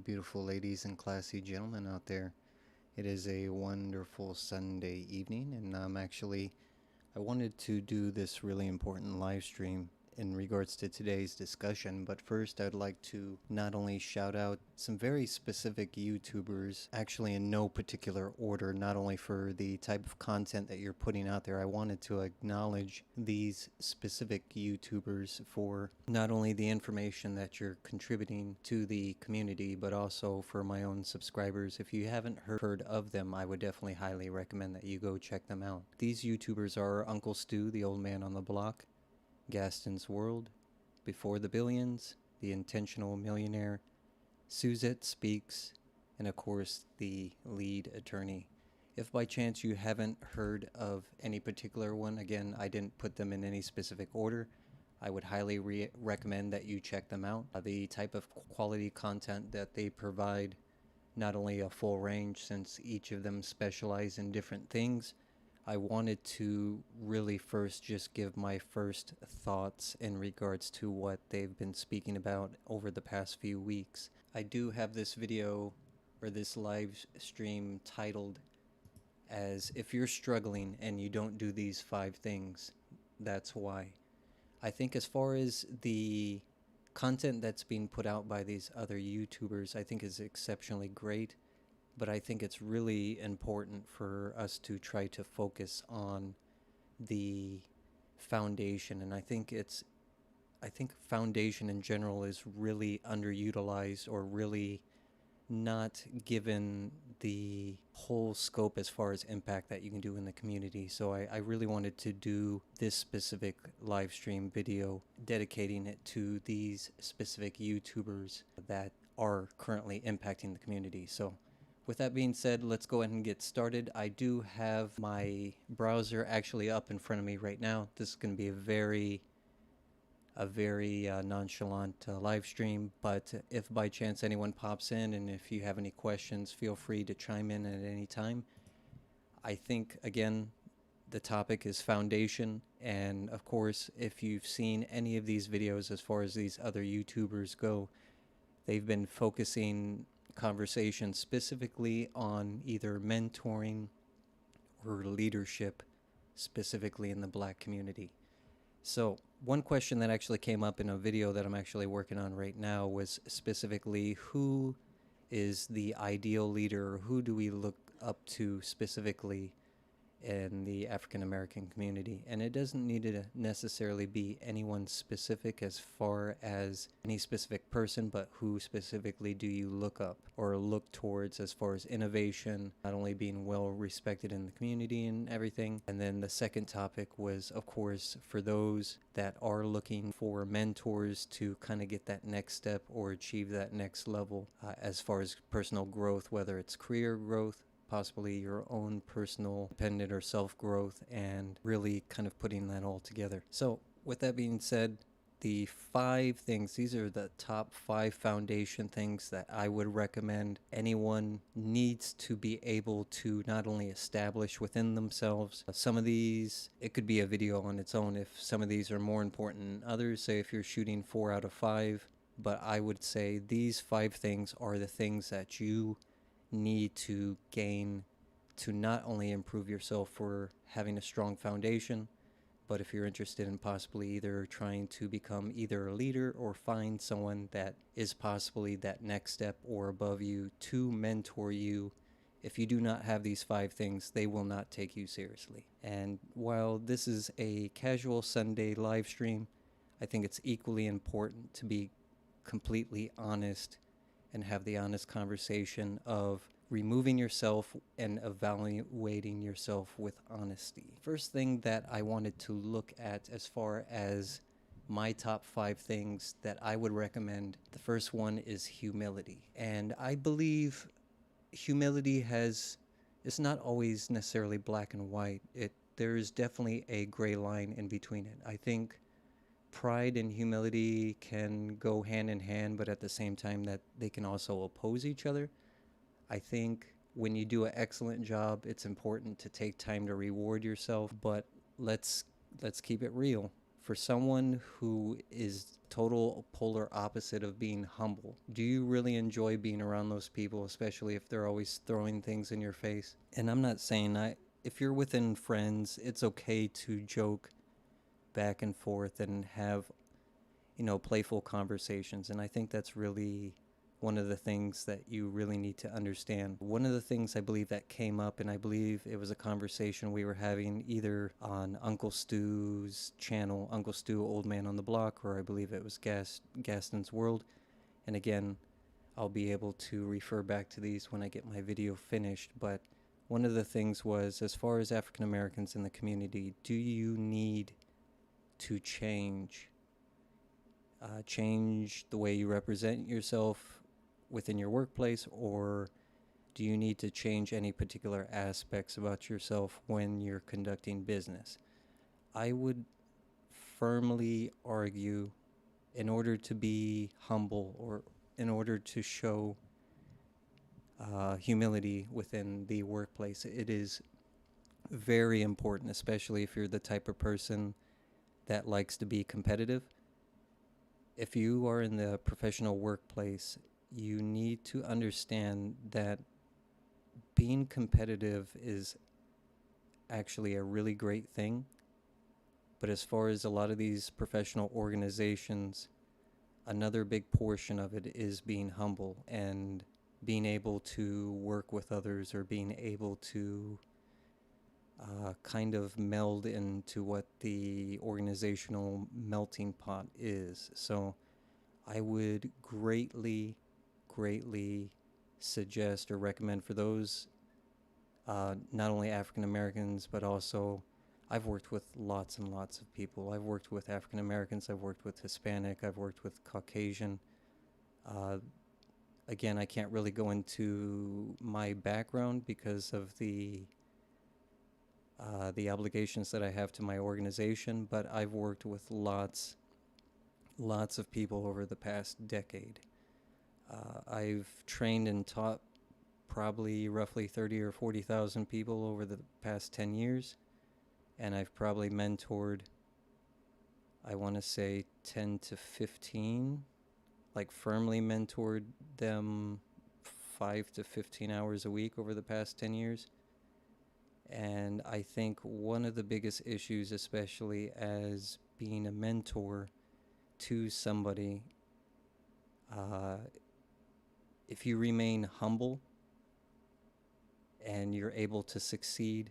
beautiful ladies and classy gentlemen out there. It is a wonderful Sunday evening, and I wanted to do this really important live stream in regards to today's discussion. But first, I'd like to not only shout out some very specific YouTubers, actually in no particular order, not only for the type of content that you're putting out there. I wanted to acknowledge these specific YouTubers for not only the information that you're contributing to the community, but also for my own subscribers. If you haven't heard of them, I would definitely highly recommend that you go check them out. These YouTubers are Uncle Stu, the old man on the block, Gastonsworld, Before the Billions, The Intentional Millionaire, Suzette Speaks, and of course the lead attorney. If by chance you haven't heard of any particular one, again, I didn't put them in any specific order. I would highly recommend that you check them out. The type of quality content that they provide, not only a full range since each of them specialize in different things, I wanted to really first just give my first thoughts in regards to what they've been speaking about over the past few weeks. I do have this video or this live stream titled as "If You're Struggling and You Don't Do These 5 Things, That's Why." I think as far as the content that's being put out by these other YouTubers, I think is exceptionally great. But I think it's really important for us to try to focus on the foundation. And I think foundation in general is really underutilized or really not given the whole scope as far as impact that you can do in the community. So I really wanted to do this specific live stream video dedicating it to these specific YouTubers that are currently impacting the community. So with that being said, let's go ahead and get started. I do have my browser actually up in front of me right now. This is going to be a very nonchalant live stream, but if by chance anyone pops in and if you have any questions, feel free to chime in at any time. I think, again, the topic is foundation, and of course, if you've seen any of these videos as far as these other YouTubers go, they've been focusing conversation specifically on either mentoring or leadership, specifically in the Black community. So one question that actually came up in a video that I'm actually working on right now was specifically, who is the ideal leader? Who do we look up to specifically in the African American community? And it doesn't need to necessarily be anyone specific as far as any specific person, but who specifically do you look up or look towards as far as innovation, not only being well respected in the community and everything. And then the second topic was, of course, for those that are looking for mentors to kind of get that next step or achieve that next level as far as personal growth, whether it's career growth, possibly your own personal dependent or self-growth, and really kind of putting that all together. So with that being said, the 5 things, these are the top 5 foundation things that I would recommend anyone needs to be able to not only establish within themselves. Some of these, it could be a video on its own if some of these are more important than others. Say if you're shooting 4 out of 5, but I would say these 5 things are the things that you need to gain to not only improve yourself for having a strong foundation, but if you're interested in possibly either trying to become either a leader or find someone that is possibly that next step or above you to mentor you. If you do not have these 5 things, they will not take you seriously. And while this is a casual Sunday live stream, I think it's equally important to be completely honest and have the honest conversation of removing yourself and evaluating yourself with honesty. First thing that I wanted to look at as far as my top 5 things that I would recommend, the first one is humility. And I believe humility it's not always necessarily black and white. There is definitely a gray line in between it. I think pride and humility can go hand in hand, but at the same time that they can also oppose each other. I think when you do an excellent job, it's important to take time to reward yourself, but let's keep it real. for someone who is total polar opposite of being humble, do you really enjoy being around those people, especially if they're always throwing things in your face? And I'm not saying if you're within friends, it's okay to joke back and forth and have, playful conversations. And I think that's really one of the things that you really need to understand. One of the things I believe that came up, and I believe it was a conversation we were having either on Uncle Stu's channel, Uncle Stu, Old Man on the Block, or I believe it was Gastonsworld. And again, I'll be able to refer back to these when I get my video finished. But one of the things was, as far as African Americans in the community, do you need to change the way you represent yourself within your workplace, or do you need to change any particular aspects about yourself when you're conducting business? I would firmly argue, in order to be humble or in order to show humility within the workplace, it is very important, especially if you're the type of person that likes to be competitive. If you are in the professional workplace, you need to understand that being competitive is actually a really great thing. But as far as a lot of these professional organizations, another big portion of it is being humble and being able to work with others, or being able to kind of meld into what the organizational melting pot is. So I would greatly suggest or recommend for those, not only African Americans, but also I've worked with lots and lots of people. I've worked with African Americans, I've worked with Hispanic, I've worked with Caucasian. Again, I can't really go into my background because of the obligations that I have to my organization, but I've worked with lots of people over the past decade. I've trained and taught probably roughly 30 or 40,000 people over the past 10 years, and I've probably mentored, I want to say 10 to 15, like firmly mentored them 5 to 15 hours a week over the past 10 years. And I think one of the biggest issues, especially as being a mentor to somebody, if you remain humble and you're able to succeed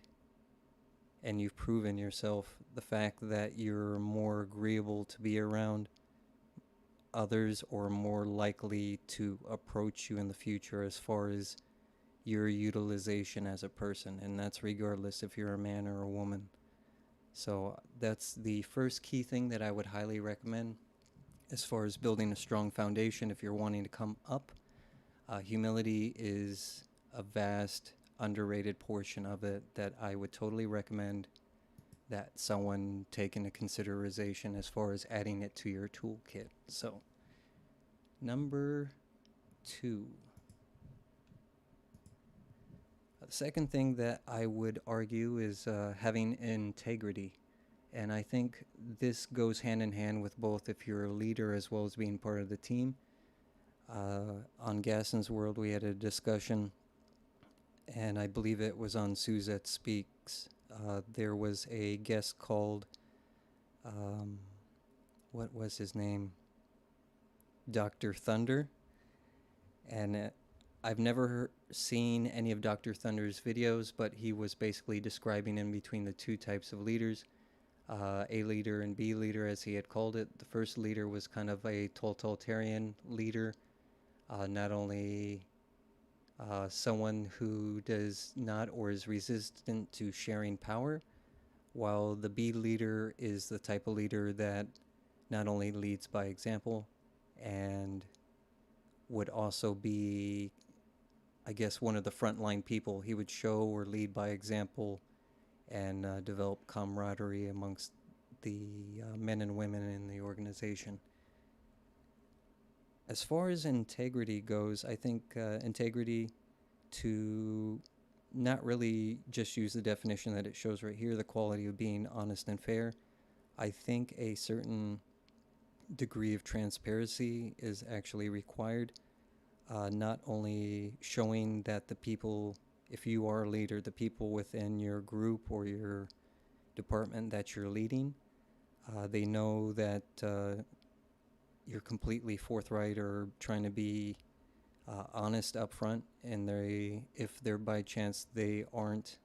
and you've proven yourself, the fact that you're more agreeable to be around others or more likely to approach you in the future as far as your utilization as a person, and that's regardless if you're a man or a woman. So that's the first key thing that I would highly recommend as far as building a strong foundation if you're wanting to come up. Humility is a vast, underrated portion of it that I would totally recommend that someone take into consideration as far as adding it to your toolkit. So, number 2. The second thing that I would argue is having integrity. And I think this goes hand in hand with both if you're a leader as well as being part of the team. On Gastonsworld, we had a discussion, and I believe it was on Suzette Speaks. There was a guest called, what was his name? Dr. Thunder. And I've never seen any of Dr. Thunder's videos, but he was basically describing in between the two types of leaders, A leader and B leader, as he had called it. The first leader was kind of a totalitarian leader, not only someone who does not or is resistant to sharing power, while the B leader is the type of leader that not only leads by example and would also be, I guess, one of the frontline people. He would show or lead by example and develop camaraderie amongst the men and women in the organization. As far as integrity goes, I think integrity, to not really just use the definition that it shows right here, the quality of being honest and fair. I think a certain degree of transparency is actually required, not only showing that the people, if you are a leader, the people within your group or your department that you're leading, they know that you're completely forthright or trying to be honest up front, and if they're by chance they aren't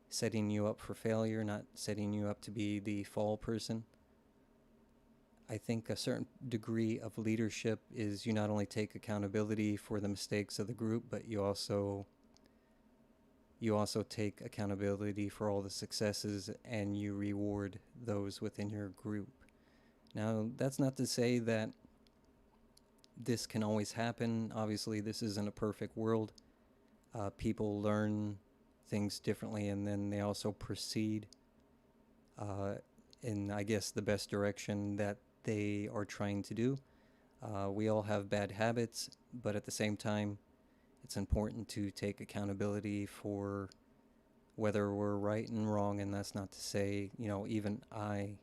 setting you up for failure, not setting you up to be the fall person. I think a certain degree of leadership is you not only take accountability for the mistakes of the group, but you also take accountability for all the successes, and you reward those within your group. Now, that's not to say that this can always happen. Obviously, this isn't a perfect world. People learn things differently, and then they also proceed uh, in, I guess, the best direction that they are trying to do. We all have bad habits, but at the same time, it's important to take accountability for whether we're right and wrong, and that's not to say, even I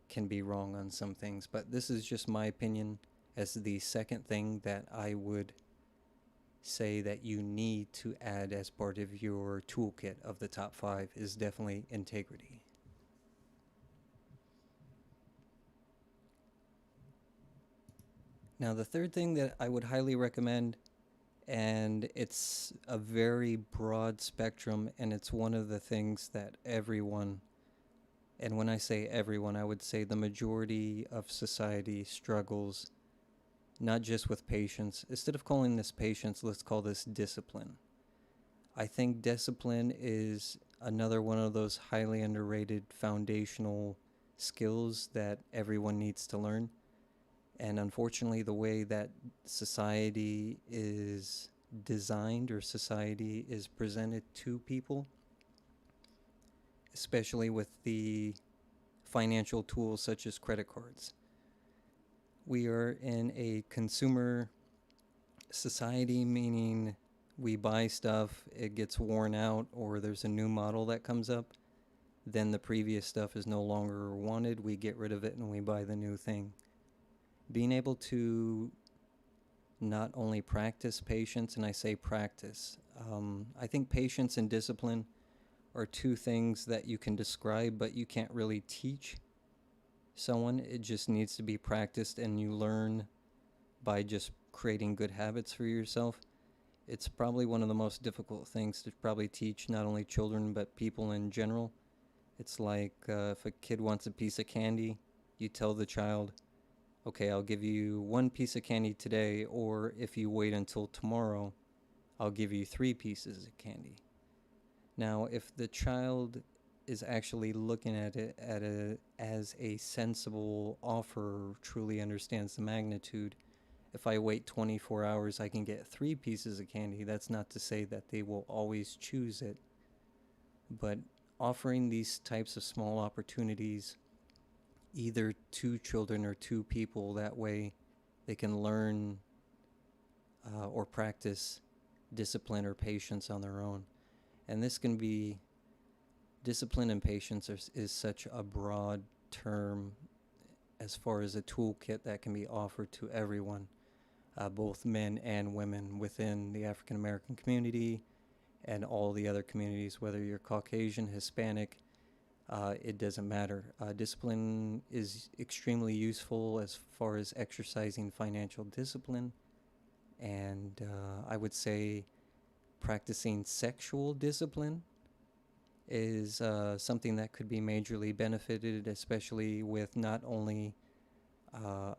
can be wrong on some things, but this is just my opinion. As the second thing that I would say that you need to add as part of your toolkit of the top 5 is definitely integrity. Now, the third thing that I would highly recommend, and it's a very broad spectrum, and it's one of the things that everyone, and when I say everyone, I would say the majority of society struggles, not just with patience. Instead of calling this patience, let's call this discipline. I think discipline is another one of those highly underrated foundational skills that everyone needs to learn. And unfortunately, the way that society is designed or society is presented to people, especially with the financial tools such as credit cards, we are in a consumer society, meaning we buy stuff, it gets worn out, or there's a new model that comes up, then the previous stuff is no longer wanted, we get rid of it and we buy the new thing. Being able to not only practice patience, and I say practice, I think patience and discipline are two things that you can describe, but you can't really teach someone. It just needs to be practiced, and you learn by just creating good habits for yourself. It's probably one of the most difficult things to probably teach not only children but people in general. It's like if a kid wants a piece of candy, you tell the child, okay, I'll give you one piece of candy today, or if you wait until tomorrow, I'll give you 3 pieces of candy. Now, if the child is actually looking at it as a sensible offer, truly understands the magnitude, if I wait 24 hours, I can get 3 pieces of candy. That's not to say that they will always choose it, but offering these types of small opportunities either to children or to people, that way they can learn or practice discipline or patience on their own. And this can be, discipline and patience is such a broad term as far as a toolkit that can be offered to everyone, both men and women within the African American community and all the other communities, whether you're Caucasian, Hispanic, it doesn't matter. Discipline is extremely useful as far as exercising financial discipline, and I would say practicing sexual discipline is something that could be majorly benefited, especially with not only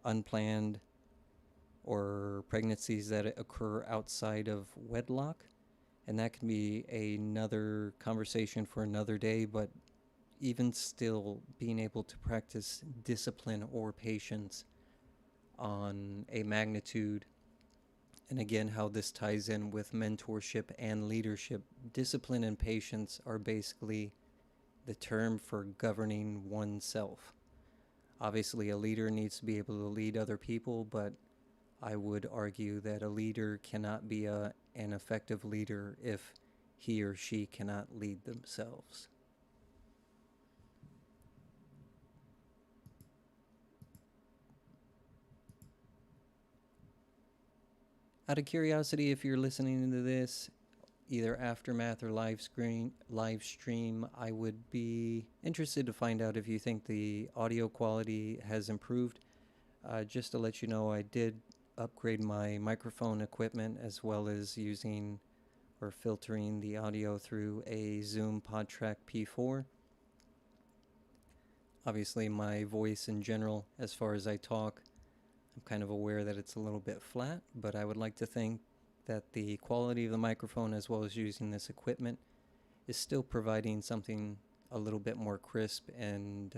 unplanned or pregnancies that occur outside of wedlock, and that can be another conversation for another day, but even still, being able to practice discipline or patience on a magnitude, and again, how this ties in with mentorship and leadership. Discipline and patience are basically the term for governing oneself. Obviously, a leader needs to be able to lead other people, but I would argue that a leader cannot be an effective leader if he or she cannot lead themselves. Out of curiosity, if you're listening to this, either aftermath or live stream, I would be interested to find out if you think the audio quality has improved. Just to let you know, I did upgrade my microphone equipment as well as using or filtering the audio through a Zoom PodTrack P4. Obviously, my voice in general, as far as I talk, I'm kind of aware that it's a little bit flat, but I would like to think that the quality of the microphone as well as using this equipment is still providing something a little bit more crisp and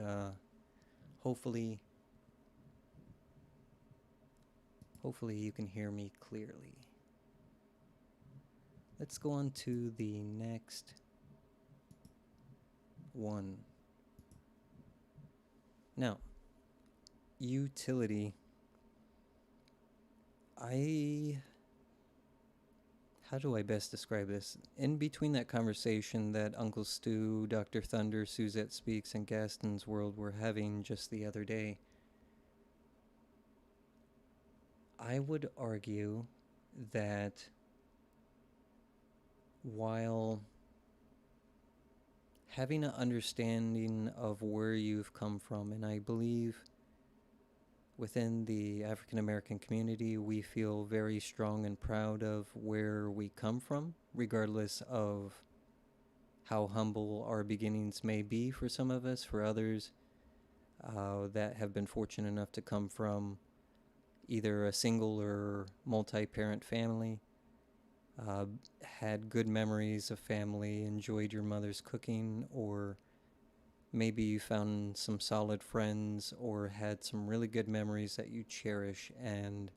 hopefully you can hear me clearly. Let's go on to the next one. Now, utility. How do I best describe this? In between that conversation that Uncle Stu, Dr. Thunder, Suzette Speaks, and Gastonsworld were having just the other day, I would argue that while having an understanding of where you've come from, and I believe within the African American community, we feel very strong and proud of where we come from, regardless of how humble our beginnings may be for some of us. For others that have been fortunate enough to come from either a single or multi-parent family, had good memories of family, enjoyed your mother's cooking, or maybe you found some solid friends or had some really good memories that you cherish, and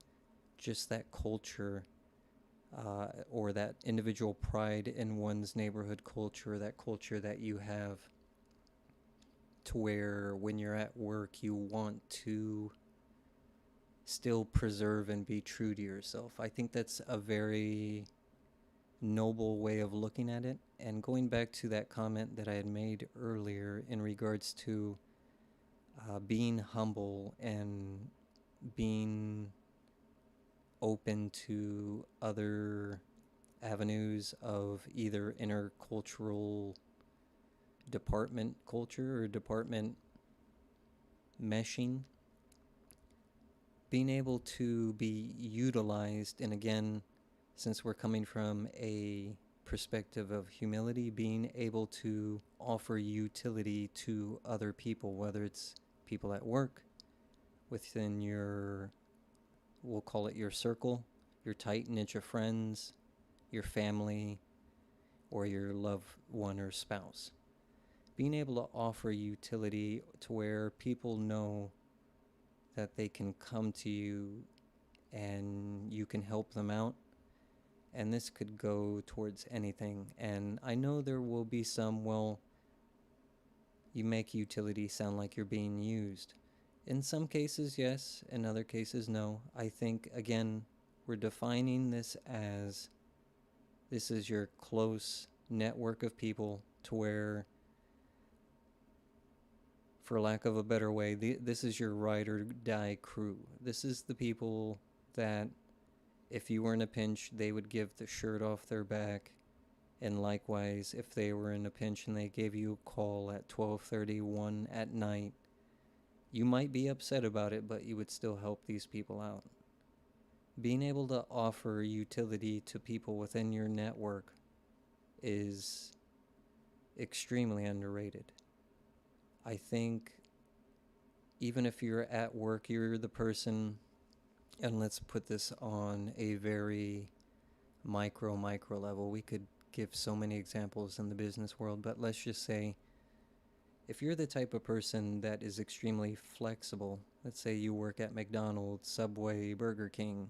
just that culture or that individual pride in one's neighborhood culture, that culture that you have to where when you're at work you want to still preserve and be true to yourself. I think that's a very noble way of looking at it. And going back to that comment that I had made earlier in regards to being humble and being open to other avenues of either intercultural department culture or department meshing, being able to be utilized, and again, since we're coming from a perspective of humility, being able to offer utility to other people, whether it's people at work, within your, we'll call it your circle, your tight niche of friends, your family, or your loved one or spouse. Being able to offer utility to where people know that they can come to you and you can help them out. And this could go towards anything. And I know there will be some, well, you make utility sound like you're being used. In some cases, yes. In other cases, no. I think, again, we're defining this as this is your close network of people to where, for lack of a better way, this is your ride or die crew. This is the people that if you were in a pinch, they would give the shirt off their back. And likewise, if they were in a pinch and they gave you a call at 12:31 at night, you might be upset about it, but you would still help these people out. Being able to offer utility to people within your network is extremely underrated. I think even if you're at work, you're the person, and let's put this on a very micro level. We could give so many examples in the business world, but let's just say if you're the type of person that is extremely flexible, let's say you work at McDonald's, Subway, Burger King,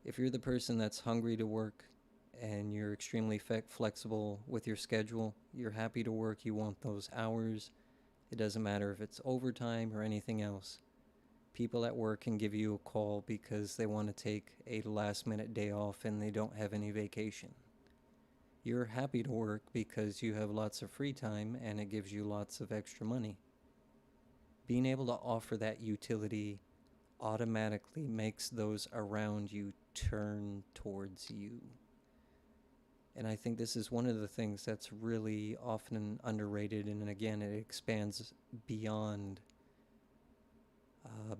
if you're the person that's hungry to work and you're extremely flexible with your schedule, you're happy to work, you want those hours, it doesn't matter if it's overtime or anything else. People at work can give you a call because they want to take a last minute day off and they don't have any vacation. You're happy to work because you have lots of free time and it gives you lots of extra money. Being able to offer that utility automatically makes those around you turn towards you. And I think this is one of the things that's really often underrated, and again, it expands beyond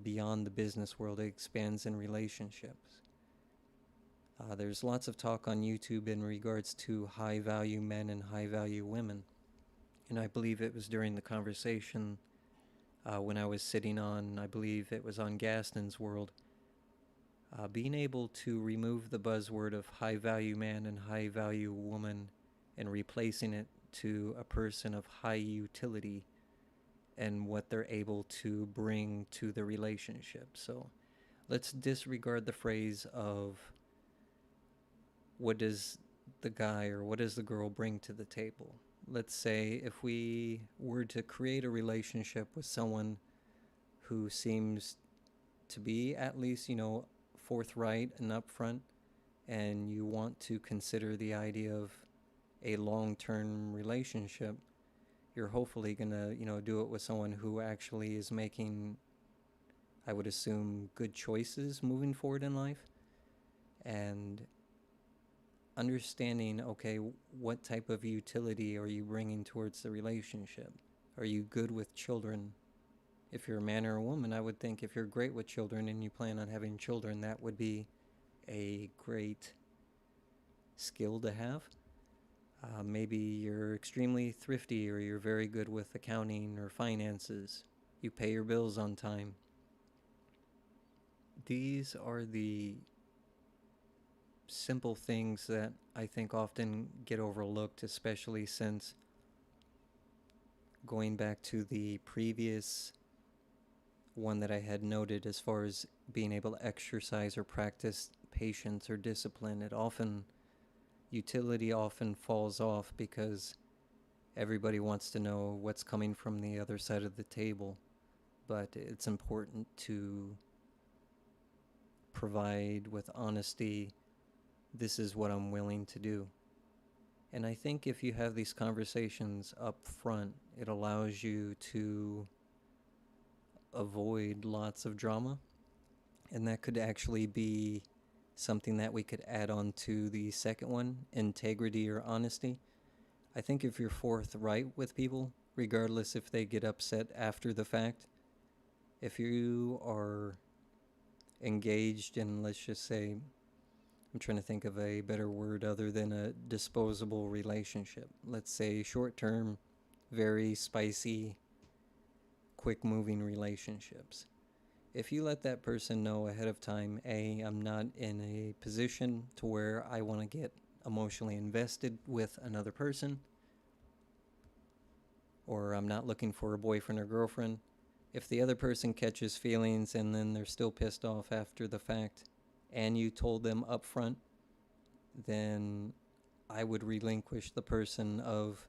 beyond the business world. It expands in relationships. There's lots of talk on YouTube in regards to high-value men and high-value women. And I believe it was during the conversation when I was sitting on, I believe it was on Gastonsworld, being able to remove the buzzword of high-value man and high-value woman and replacing it to a person of high utility and what they're able to bring to the relationship. So let's disregard the phrase of what does the guy or what does the girl bring to the table. Let's say if we were to create a relationship with someone who seems to be at least, forthright and upfront, and you want to consider the idea of a long-term relationship, you're hopefully going to, do it with someone who actually is making, I would assume, good choices moving forward in life. And understanding, okay, what type of utility are you bringing towards the relationship? Are you good with children? If you're a man or a woman, I would think if you're great with children and you plan on having children, that would be a great skill to have. Maybe you're extremely thrifty, or you're very good with accounting or finances. You pay your bills on time. These are the simple things that I think often get overlooked, especially since going back to the previous one that I had noted as far as being able to exercise or practice patience or discipline, utility often falls off because everybody wants to know what's coming from the other side of the table. But it's important to provide with honesty, this is what I'm willing to do. And I think if you have these conversations up front, it allows you to avoid lots of drama. And that could actually be something that we could add on to the second one, integrity or honesty. I think if you're forthright with people, regardless if they get upset after the fact, if you are engaged in, let's just say, I'm trying to think of a better word other than a disposable relationship. Let's say short-term, very spicy, quick-moving relationships. If you let that person know ahead of time, A, I'm not in a position to where I want to get emotionally invested with another person, or I'm not looking for a boyfriend or girlfriend. If the other person catches feelings and then they're still pissed off after the fact, and you told them up front, then I would relinquish the person of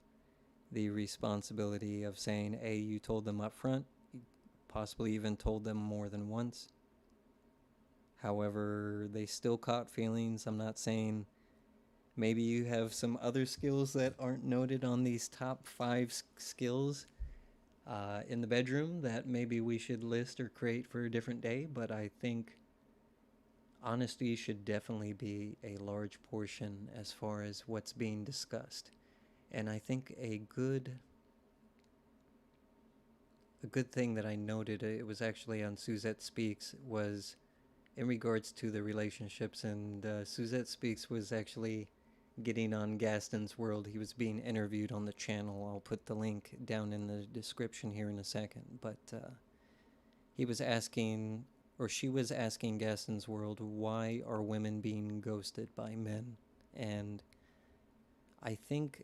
the responsibility of saying, hey, you told them up front, you possibly even told them more than once. However, they still caught feelings. I'm not saying maybe you have some other skills that aren't noted on these top 5 skills in the bedroom that maybe we should list or create for a different day, but I think honesty should definitely be a large portion as far as what's being discussed. And I think a good thing that I noted, it was actually on Suzette Speaks, was in regards to the relationships. And Suzette Speaks was actually getting on Gastonsworld. He was being interviewed on the channel. I'll put the link down in the description here in a second. But he was asking, or she was asking Gastonsworld, why are women being ghosted by men? And I think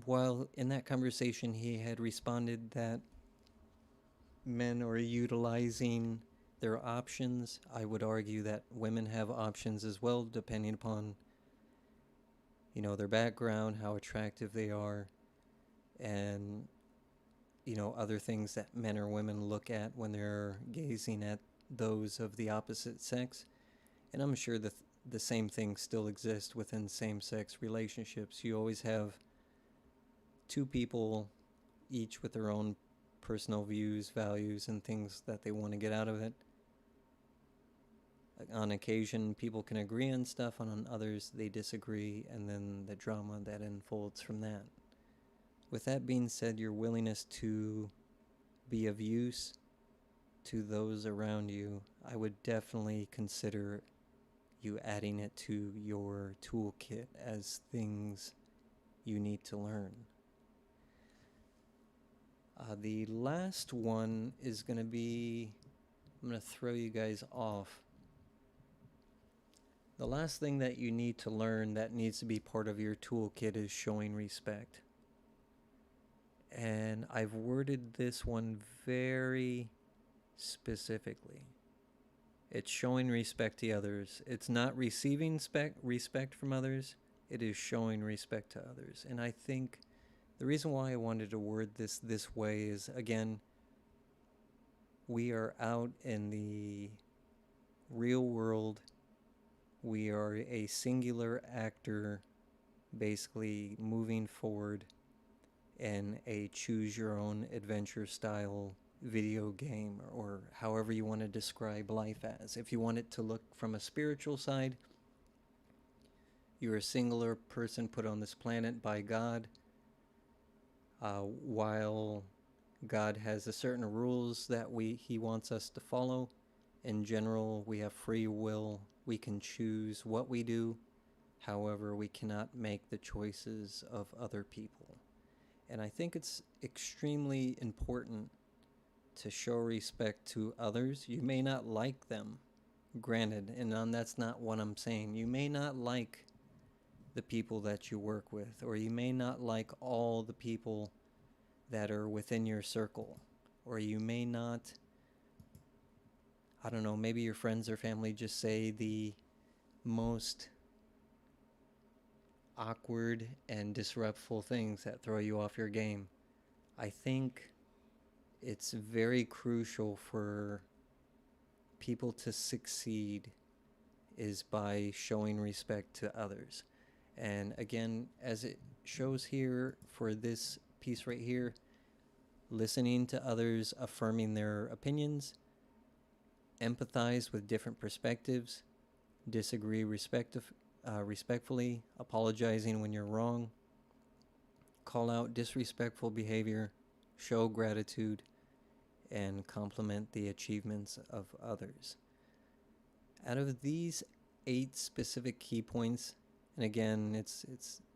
while in that conversation he had responded that men are utilizing their options, I would argue that women have options as well, depending upon, their background, how attractive they are, and, other things that men or women look at when they're gazing at those of the opposite sex. And I'm sure that the same thing still exists within same-sex relationships. You always have two people, each with their own personal views, values, and things that they want to get out of it. On occasion, people can agree on stuff, and on others, they disagree, and then the drama that unfolds from that. With that being said, your willingness to be of use to those around you, I would definitely consider you adding it to your toolkit as things you need to learn. The last one is going to be, I'm going to throw you guys off. The last thing that you need to learn that needs to be part of your toolkit is showing respect. And I've worded this one very specifically. It's showing respect to others. It's not receiving respect from others. It is showing respect to others. And I think the reason why I wanted to word this way is, again, we are out in the real world. We are a singular actor basically moving forward in a choose your own adventure style video game, or however you want to describe life as. If you want it to look from a spiritual side, you're a singular person put on this planet by God. While God has a certain rules that He wants us to follow, in general, we have free will. We can choose what we do. However, we cannot make the choices of other people. And I think it's extremely important to show respect to others. You may not like them, granted, and that's not what I'm saying. You may not like the people that you work with, or you may not like all the people that are within your circle, or you may not, I don't know, maybe your friends or family just say the most awkward and disruptful things that throw you off your game. I think it's very crucial for people to succeed is by showing respect to others. And again, as it shows here for this piece right here, listening to others, affirming their opinions, empathize with different perspectives, disagree respectfully, apologizing when you're wrong, call out disrespectful behavior, show gratitude, and compliment the achievements of others. Out of these 8 specific key points, and again, it's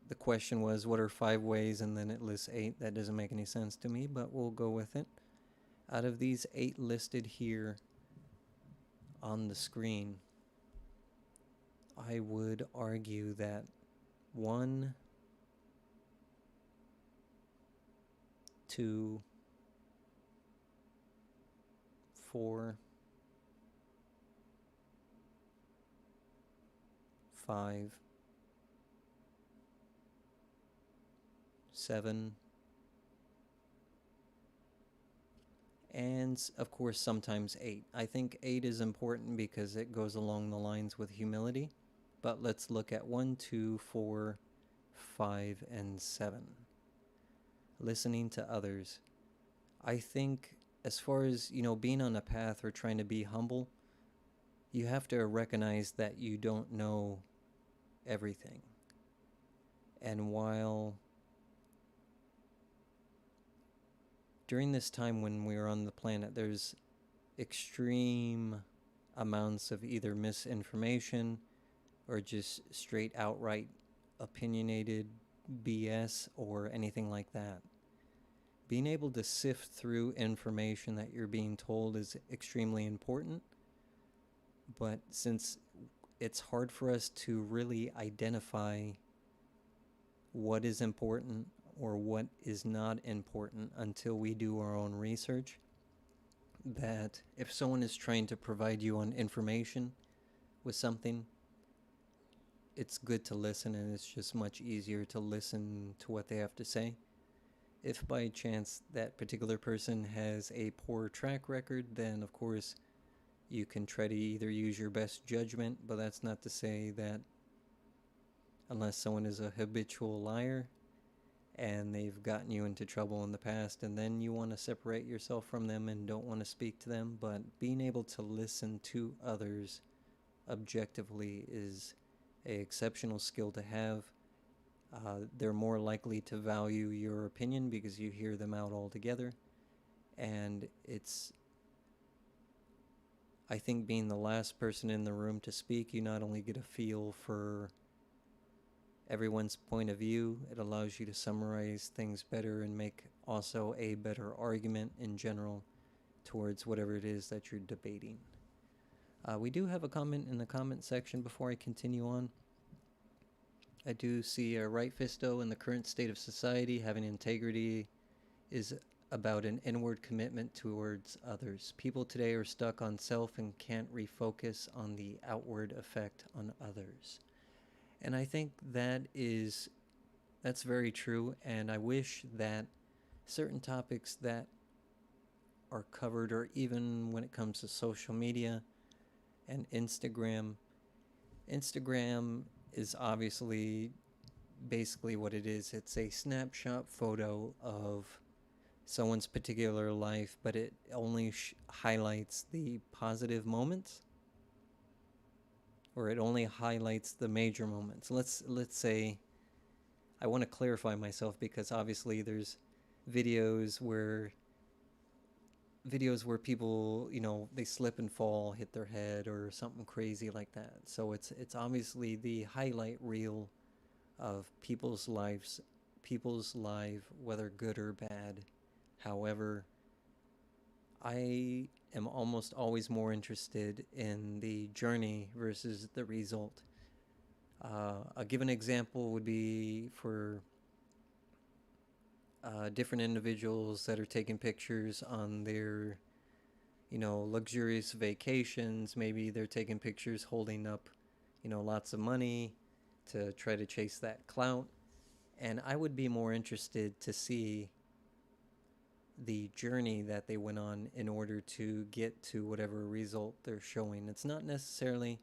the question was, what are 5 ways, and then it lists 8. That doesn't make any sense to me, but we'll go with it. Out of these 8 listed here on the screen, I would argue that 1, 2, 4, 5, 7, and of course sometimes 8. I think 8 is important because it goes along the lines with humility, but let's look at 1, 2, 4, 5, and 7. Listening to others. I think as far as, being on a path or trying to be humble, you have to recognize that you don't know everything. And while during this time when we're on the planet, there's extreme amounts of either misinformation or just straight outright opinionated BS or anything like that. Being able to sift through information that you're being told is extremely important, but since it's hard for us to really identify what is important or what is not important until we do our own research, that if someone is trying to provide you on information with something, it's good to listen, and it's just much easier to listen to what they have to say. If by chance that particular person has a poor track record, then of course you can try to either use your best judgment, but that's not to say that unless someone is a habitual liar, and they've gotten you into trouble in the past, and then you want to separate yourself from them and don't want to speak to them. But being able to listen to others objectively is an exceptional skill to have. They're more likely to value your opinion because you hear them out altogether. And it's, I think, being the last person in the room to speak, you not only get a feel for everyone's point of view, it allows you to summarize things better and make also a better argument in general towards whatever it is that you're debating. We do have a comment in the comment section before I continue on. I do see Right Fisto, in the current state of society, having integrity is about an inward commitment towards others. People today are stuck on self and can't refocus on the outward effect on others. And I think that's very true, and I wish that certain topics that are covered, or even when it comes to social media and Instagram is obviously basically what it is. It's a snapshot photo of someone's particular life, but it only highlights the positive moments, or it only highlights the major moments. Let's say, I want to clarify myself, because obviously there's videos where people, they slip and fall, hit their head or something crazy like that. So it's obviously the highlight reel of people's life, whether good or bad. However, I am almost always more interested in the journey versus the result. A given example would be for different individuals that are taking pictures on their, luxurious vacations. Maybe they're taking pictures holding up, lots of money to try to chase that clout. And I would be more interested to see the journey that they went on in order to get to whatever result they're showing. It's not necessarily,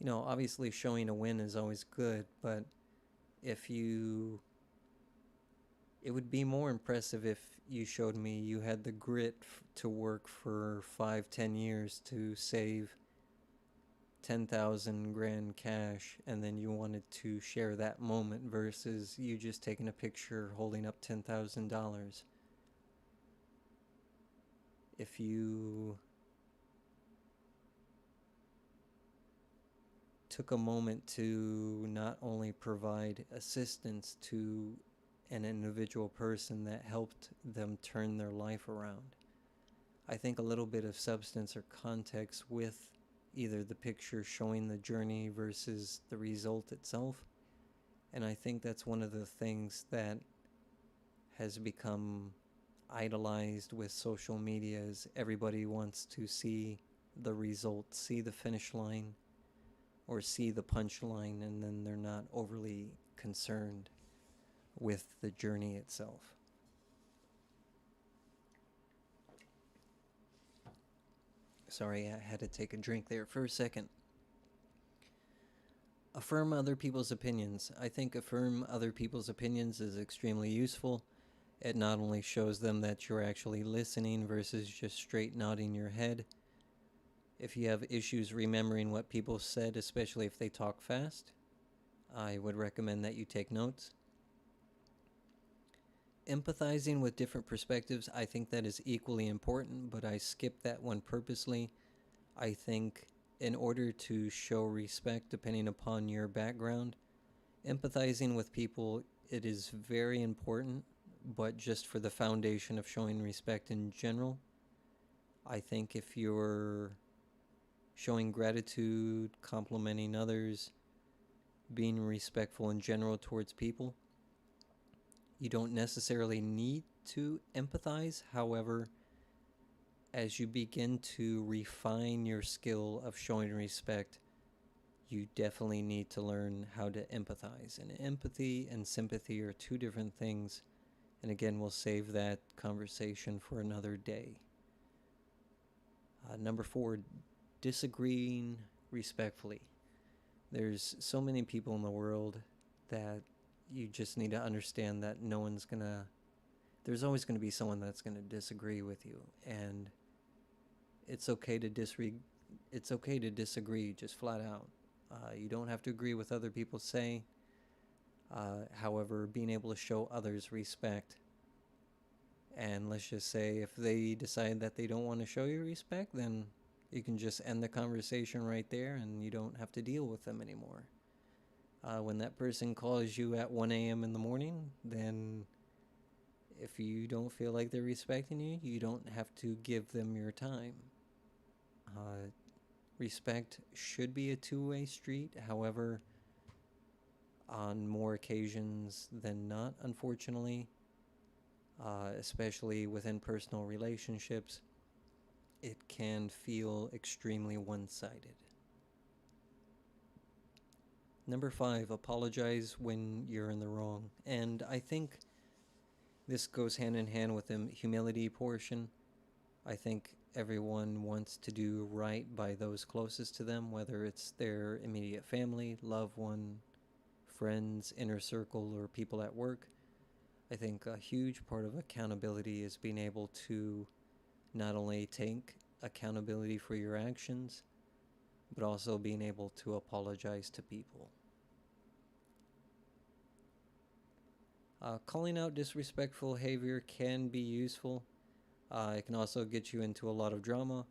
obviously showing a win is always good, but it would be more impressive if you showed me you had the grit to work for 5-10 years to save 10,000 grand cash, and then you wanted to share that moment versus you just taking a picture holding up $10,000. If you took a moment to not only provide assistance to an individual person that helped them turn their life around, I think a little bit of substance or context with either the picture showing the journey versus the result itself. And I think that's one of the things that has become idolized with social media, is everybody wants to see the result, see the finish line, or see the punchline, and then they're not overly concerned with the journey itself. Sorry, I had to take a drink there for a second. Affirm other people's opinions. I think affirm other people's opinions is extremely useful. It not only shows them that you're actually listening versus just straight nodding your head. If you have issues remembering what people said, especially if they talk fast, I would recommend that you take notes. Empathizing with different perspectives, I think that is equally important, but I skipped that one purposely. I think in order to show respect, depending upon your background, empathizing with people, it is very important, but just for the foundation of showing respect in general. I think if you're showing gratitude, complimenting others, being respectful in general towards people, you don't necessarily need to empathize. However, as you begin to refine your skill of showing respect, you definitely need to learn how to empathize. And empathy and sympathy are two different things. And again, we'll save that conversation for another day. Number 4, disagreeing respectfully. There's so many people in the world that you just need to understand that there's always gonna be someone that's gonna disagree with you, and it's okay to it's okay to disagree, just flat out. You don't have to agree with other people say. However, being able to show others respect, and let's just say if they decide that they don't want to show you respect, then you can just end the conversation right there and you don't have to deal with them anymore. When that person calls you at 1 a.m. in the morning, then if you don't feel like they're respecting you, you don't have to give them your time. Respect should be a two-way street. However, on more occasions than not, unfortunately, especially within personal relationships, it can feel extremely one-sided. Number 5, apologize when you're in the wrong. And I think this goes hand in hand with the humility portion. I think everyone wants to do right by those closest to them, whether it's their immediate family, loved one, friends, inner circle, or people at work. I think a huge part of accountability is being able to not only take accountability for your actions, but also being able to apologize to people. Calling out disrespectful behavior can be useful. It can also get you into a lot of drama.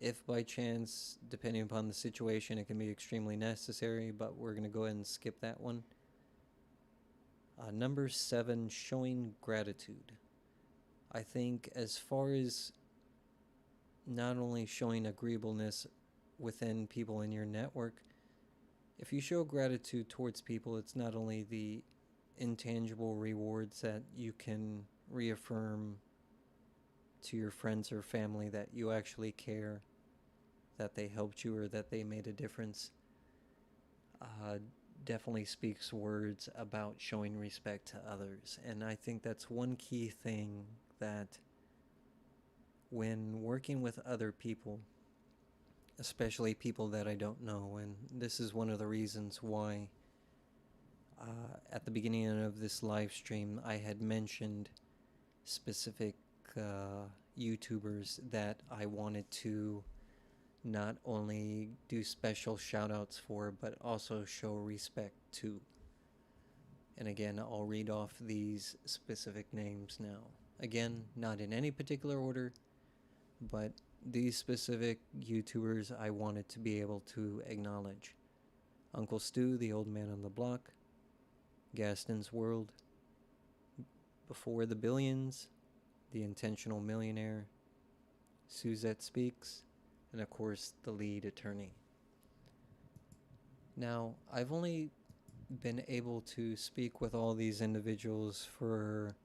If by chance, depending upon the situation, it can be extremely necessary, but we're going to go ahead and skip that one. Number 7, showing gratitude. I think as far as not only showing agreeableness within people in your network, if you show gratitude towards people, it's not only the intangible rewards that you can reaffirm to your friends or family that you actually care, that they helped you or that they made a difference. Definitely speaks words about showing respect to others. And I think that's one key thing that when working with other people, especially people that I don't know, and this is one of the reasons why at the beginning of this live stream I had mentioned specific YouTubers that I wanted to not only do special shout outs for, but also show respect to. And again, I'll read off these specific names now. Again, not in any particular order, but these specific YouTubers I wanted to be able to acknowledge. Uncle Stu, the old man on the block, Gastonsworld, Before the Billions, the Intentional Millionaire, Suzette Speaks, and of course the lead attorney. Now, I've only been able to speak with all these individuals for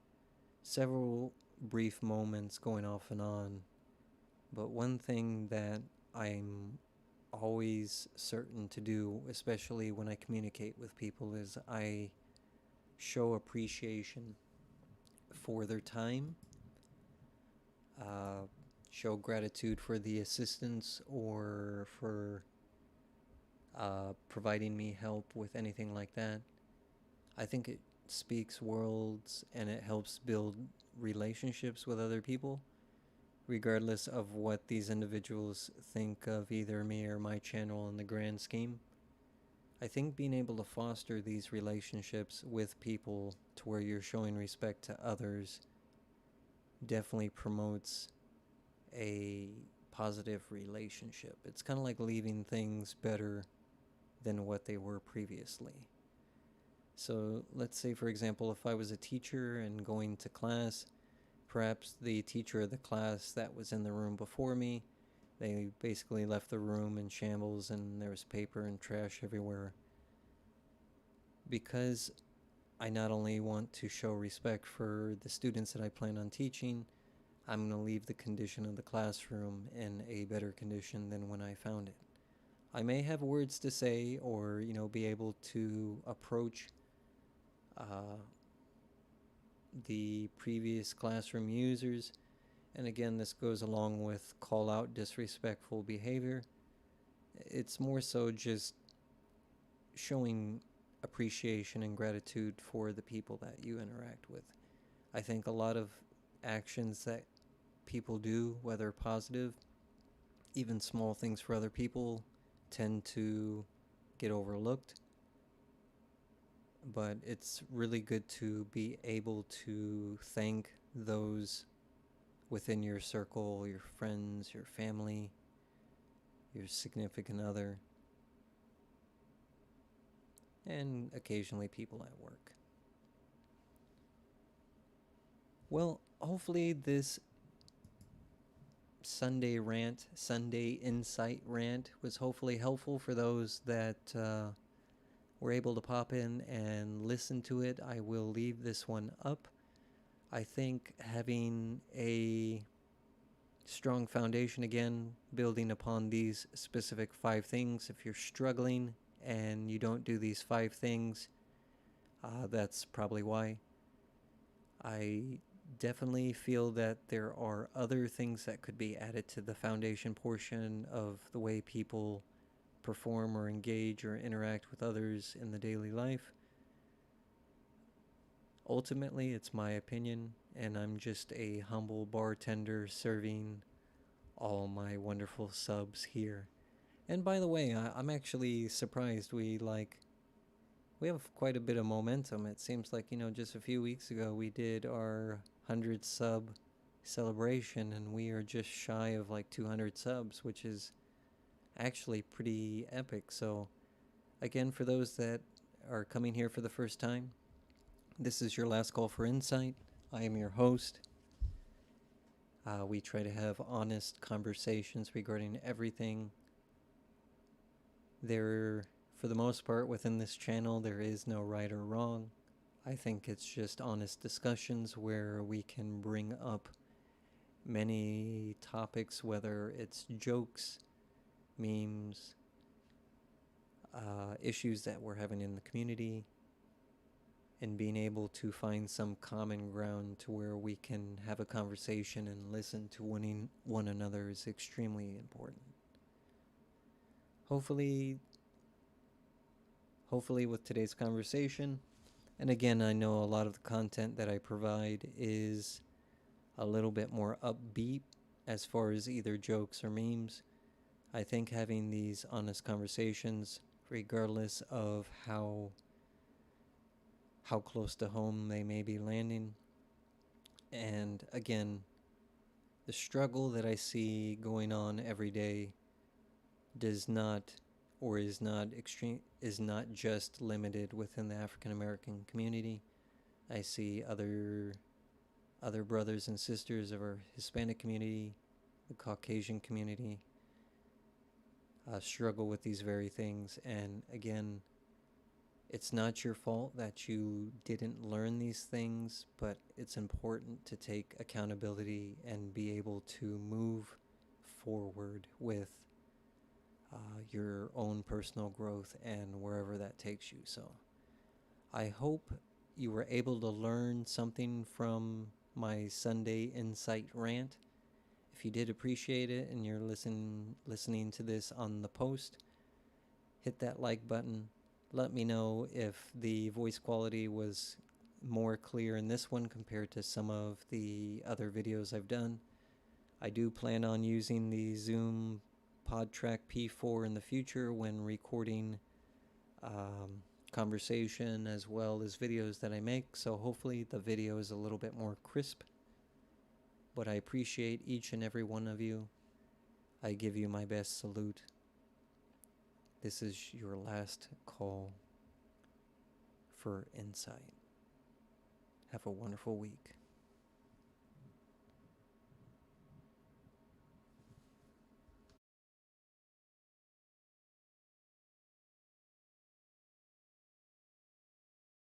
several brief moments going off and on, but one thing that I'm always certain to do, especially when I communicate with people, is I show appreciation for their time, show gratitude for the assistance or for providing me help with anything like that. I think it speaks worlds and it helps build relationships with other people, regardless of what these individuals think of either me or my channel in the grand scheme. I think being able to foster these relationships with people to where you're showing respect to others definitely promotes a positive relationship. It's kind of like leaving things better than what they were previously. So let's say, for example, if I was a teacher and going to class, perhaps the teacher of the class that was in the room before me, they basically left the room in shambles and there was paper and trash everywhere. Because I not only want to show respect for the students that I plan on teaching, I'm going to leave the condition of the classroom in a better condition than when I found it. I may have words to say or, be able to approach the previous classroom users. And again, this goes along with call out disrespectful behavior. It's more so just showing appreciation and gratitude for the people that you interact with. I think a lot of actions that people do, whether positive, even small things for other people, tend to get overlooked. But it's really good to be able to thank those within your circle, your friends, your family, your significant other, and occasionally people at work. Well, hopefully this Sunday insight rant was hopefully helpful for those that were able to pop in and listen to it. I will leave this one up. I think having a strong foundation, again, building upon these specific 5 things. If you're struggling and you don't do these 5 things, that's probably why. I definitely feel that there are other things that could be added to the foundation portion of the way people perform or engage or interact with others in the daily life. Ultimately, it's my opinion, and I'm just a humble bartender serving all my wonderful subs here. And by the way, I'm actually surprised we have quite a bit of momentum. It seems like, just a few weeks ago we did our 100 sub celebration, and we are just shy of 200 subs, which is actually pretty epic. So again, for those that are coming here for the first time, this is your last call for insight. I am your host. We try to have honest conversations regarding everything. For the most part, within this channel, there is no right or wrong. I think it's just honest discussions where we can bring up many topics, whether it's jokes, memes, issues that we're having in the community, and being able to find some common ground to where we can have a conversation and listen to one another is extremely important. Hopefully with today's conversation, and again, I know a lot of the content that I provide is a little bit more upbeat as far as either jokes or memes. I think having these honest conversations, regardless of how close to home they may be landing, and again, the struggle that I see going on every day does not or is not just limited within the African American community. I see other brothers and sisters of our Hispanic community, the Caucasian community, struggle with these very things. And again, it's not your fault that you didn't learn these things, but it's important to take accountability and be able to move forward with your own personal growth and wherever that takes you. So I hope you were able to learn something from my Sunday Insight rant. If you did appreciate it and you're listening to this on the post, hit that like button. Let me know if the voice quality was more clear in this one compared to some of the other videos I've done. I do plan on using the Zoom PodTrack P4 in the future when recording conversation as well as videos that I make, so hopefully the video is a little bit more crisp. But I appreciate each and every one of you. I give you my best salute. This is your last call for insight. Have a wonderful week.